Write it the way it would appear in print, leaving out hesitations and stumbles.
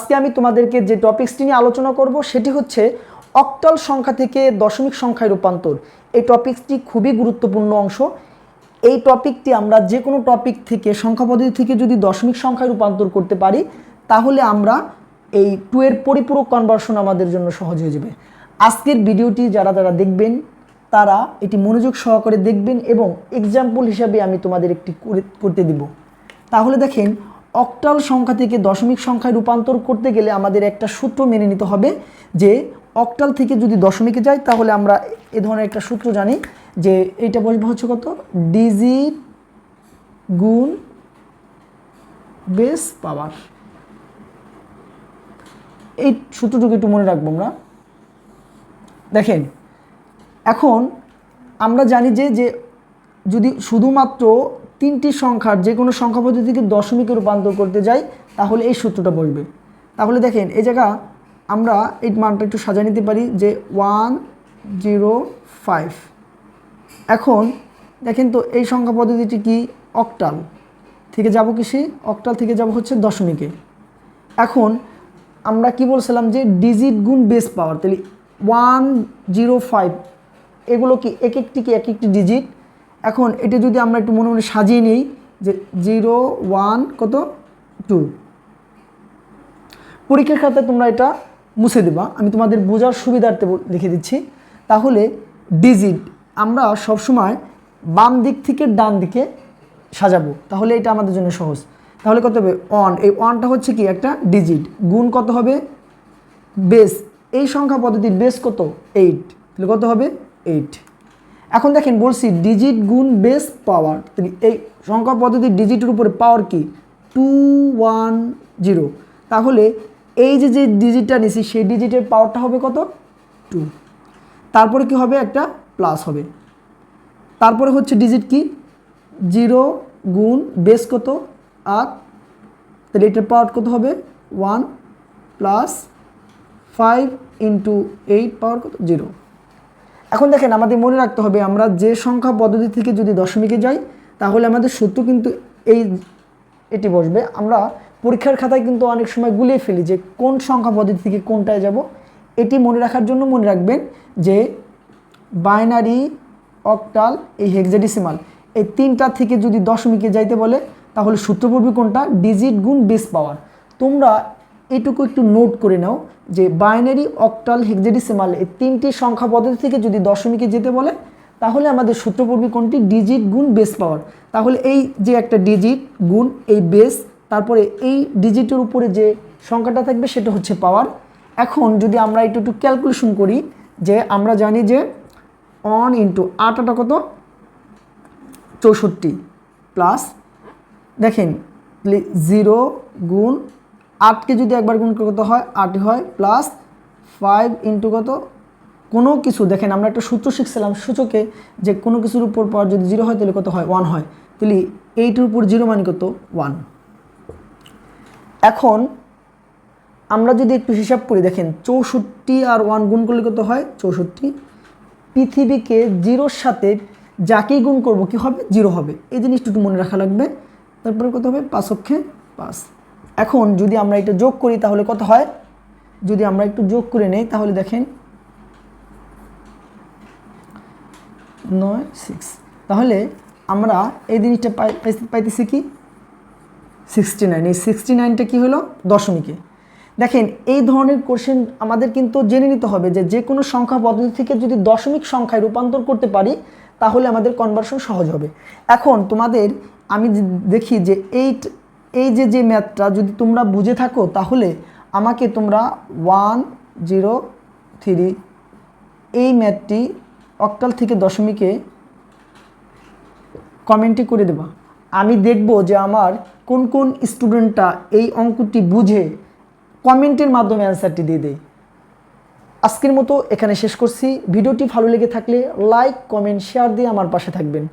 আজকে আমি তোমাদেরকে যে টপিকসটি নিয়ে আলোচনা করব সেটি হচ্ছে অক্টাল সংখ্যা থেকে দশমিক সংখ্যায় রূপান্তর। এই টপিকসটি খুবই গুরুত্বপূর্ণ অংশ। এই টপিকটি আমরা যে কোনো টপিক থেকে সংখ্যা পদ্ধতি থেকে যদি দশমিক সংখ্যায় রূপান্তর করতে পারি তাহলে আমরা এই 2 এর পরিপূরক কনভার্সন আমাদের জন্য সহজ হয়ে যাবে। আজকের ভিডিওটি যারা দেখবেন তারা এটি মনোযোগ সহকারে দেখবেন এবং এক্সাম্পল হিসাবে আমি তোমাদের একটি করতে দিব। তাহলে দেখেন, অক্টাল সংখ্যা থেকে দশমিক সংখ্যায় রূপান্তর করতে গেলে আমাদের একটা সূত্র মেনে নিতে হবে যে অক্টাল থেকে যদি দশমিকে যায় তাহলে আমরা এ ধরনের একটা সূত্র জানি যে এইটা বসবে হচ্ছে কত, ডিজিট গুণ বেস পাওয়ার। এই সূত্রটুকু একটু মনে রাখবো আমরা। দেখেন, এখন আমরা জানি যে যদি শুধুমাত্র তিনটি সংখ্যার যে কোনো সংখ্যা পদ্ধতি থেকে দশমিকে রূপান্তর করতে যাই তাহলে এই সূত্রটা বসবে। তাহলে দেখেন, এই জায়গা আমরা এই মানটা একটু সাজিয়ে নিতে পারি যে 105। এখন দেখেন তো এই সংখ্যা পদ্ধতিটি কি, অক্টাল থেকে যাব কিসে, অক্টাল থেকে যাব হচ্ছে দশমিকে। এখন আমরা কি বলছিলাম যে ডিজিট গুণ বেস পাওয়ার, তাহলে 105 এগুলো কি এক একটি ডিজিট। এখন এটা যদি আমরা একটু মনে মনে সাজিয়ে নিই যে 0 1 কত 2, পরীক্ষার খাতায় তোমরা এটা মুছে দেবা, আমি তোমাদের বোঝার সুবিধার্থে লিখে দিচ্ছি। তাহলে ডিজিট আমরা সবসময় বাম দিক থেকে ডান দিকে সাজাবো, তাহলে এটা আমাদের জন্য সহজ। তাহলে কত হবে, অন, এই অনটা হচ্ছে কি একটা ডিজিট, গুণ কত হবে বেস, এই সংখ্যা পদ্ধতির বেস কত 8, তাহলে কত হবে 8। এখন দেখেন বলছি ডিজিট গুণ বেস পাওয়ার, তাহলে এই সংখ্যা পদ্ধতির ডিজিটের উপরে পাওয়ার কি 210, তাহলে এই যে ডিজিটটা নিছি সেই ডিজিটের পাওয়ারটা হবে কত 2, তারপরে কি হবে একটা প্লাস হবে, তারপরে হচ্ছে ডিজিট কি 0 গুণ বেস কত 8, তাহলে এটার পাওয়ার কত হবে 1 প্লাস 5 ইন্টু 8 পাওয়ার কত 0। এখন দেখেন, আমাদের মনে রাখতে হবে আমরা যে সংখ্যা পদ্ধতি থেকে যদি দশমিকে যাই তাহলে আমাদের সূত্র কিন্তু এটি বসবে। আমরা পরীক্ষার খাতায় কিন্তু অনেক সময় গুলিয়ে ফেলি যে কোন সংখ্যা পদ্ধতি থেকে কোনটায় যাব। এটি মনে রাখার জন্য মনে রাখবেন যে বাইনারি, অক্টাল, এই হেক্সাডেসিমাল, এই তিনটা থেকে যদি দশমিকে যাইতে বলে তাহলে সূত্র পড়বে কোনটা, ডিজিট গুণ বেস পাওয়ার। তোমরা এইটুকু একটু নোট করে নাও যে বাইনারি, অক্টাল, হেক্সাডেসিমাল এই তিনটি সংখ্যা পদ্ধতি থেকে যদি দশমিকে যেতে বলে তাহলে আমাদের সূত্র পড়বে কোনটি, ডিজিট গুণ বেস পাওয়ার। তাহলে এই যে একটা ডিজিট গুণ এই বেস, তারপরে এই ডিজিটের উপরে যে সংখ্যাটা থাকবে সেটা হচ্ছে পাওয়ার। এখন যদি আমরা একটু ক্যালকুলেশন করি যে আমরা জানি যে 1 ইন্টু 8 কত 64 প্লাস, দেখেন 0 গুণ 8কে যদি একবার গুণ করতে হয় 8 হয়, প্লাস 5 ইন্টু কত কোনো কিছু, দেখেন আমরা একটা সূত্র শিখছিলাম সূচকে যে কোনো কিছুর উপর পাওয়ার যদি 0 হয় তাহলে কত হয় 1 হয়, তাহলে 8-এর উপর 0 মানে কত 1। এখন আমরা যদি একটু হিসাব করি, দেখেন 64 আর 1 গুণ করলে কত হয় 64। পৃথিবীকে 0-র সাথে যাকেই গুণ করব কি হবে 0 হবে, এই জিনিসটা একটু মনে রাখা লাগবে। তারপরে কত হবে 5 অক্ষে 5। এখন যদি আমরা এটা যোগ করি তাহলে কত হয়, যদি আমরা একটু যোগ করে নেই তাহলে দেখেন 9 6, তাহলে আমরা এই জিনিসটা পাইতেছি কি 69। এই 69টা কি হলো দশমিকে। দেখেন, এই ধরনের কোশ্চেন আমাদের কিন্তু জেনে নিতে হবে যে কোনো সংখ্যা পদ্ধতি থেকে যদি দশমিক সংখ্যায় রূপান্তর করতে পারি তাহলে আমাদের কনভার্সন সহজ হবে। এখন তোমাদের আমি দেখি যে এই যে ম্যাথটা যদি তোমরা বুঝে থাকো তাহলে আমাকে তোমরা 103 এই ম্যাথটি অক্টাল থেকে দশমিকে কমেন্টে করে দেবা। আমি দেখব যে আমার কোন কোন স্টুডেন্টটা এই অঙ্কটি বুঝে কমেন্টের মাধ্যমে অ্যান্সারটি দিয়ে দেয়। আজকের মতো এখানে শেষ করছি। ভিডিওটি ভালো লেগে থাকলে লাইক, কমেন্ট, শেয়ার দিয়ে আমার পাশে থাকবেন।